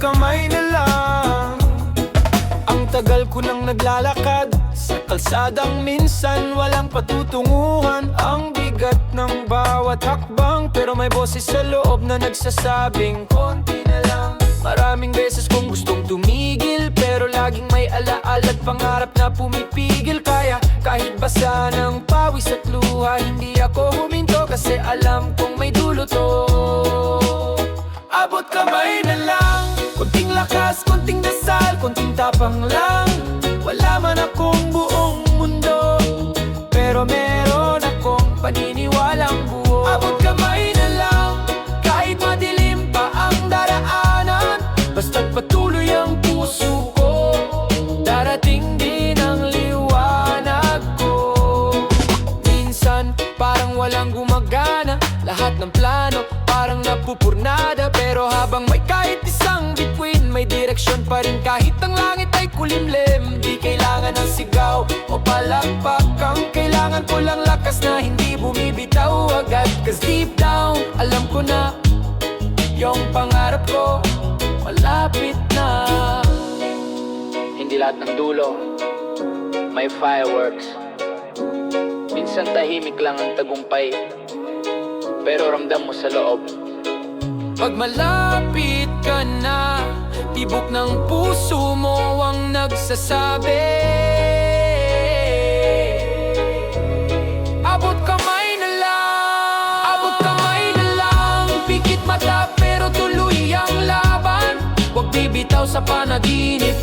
kamay na lang. Ang tagal ko nang naglalakad sa kalsadang minsan walang patutunguhan. Ang bigat ng bawat hakbang, pero may boses sa loob na nagsasabing konti na lang. Maraming beses kong gustong tumigil, pero laging may alaala't pangarap na pumipigil. Kaya kahit basa ng pawis at luha, hindi ako huminto kasi alam kong may dulo to. Abot kamay na lang, konting lakas, konting dasal, konting tapang lang. Wala man akong buong mundo, pero meron akong paniniwalang buo. Abot kamay na lang, kahit madilim pa ang daraanan, basta't patuloy ang puso ko, darating din ang liwanag ko. Minsan parang walang gumagana, lahat ng plano parang napupurnada. Pero habang may kahit isang bituin, may direksyon pa rin kahit ang langit ay kulimlim. Di kailangan ng sigaw o palakpak, ang kailangan ko lang lakas na hindi bumibitaw agad. Cause deep down, alam ko na yung pangarap ko malapit na. Hindi lahat ng dulo may fireworks. Minsan tahimik lang ang tagumpay, pero ramdam mo sa loob. Pag malapit ka na, tibok ng puso mo ang nagsasabi, abot kamay na lang, abot kamay na lang. Pikit mata pero tuloy ang laban, huwag bibitaw sa panaginip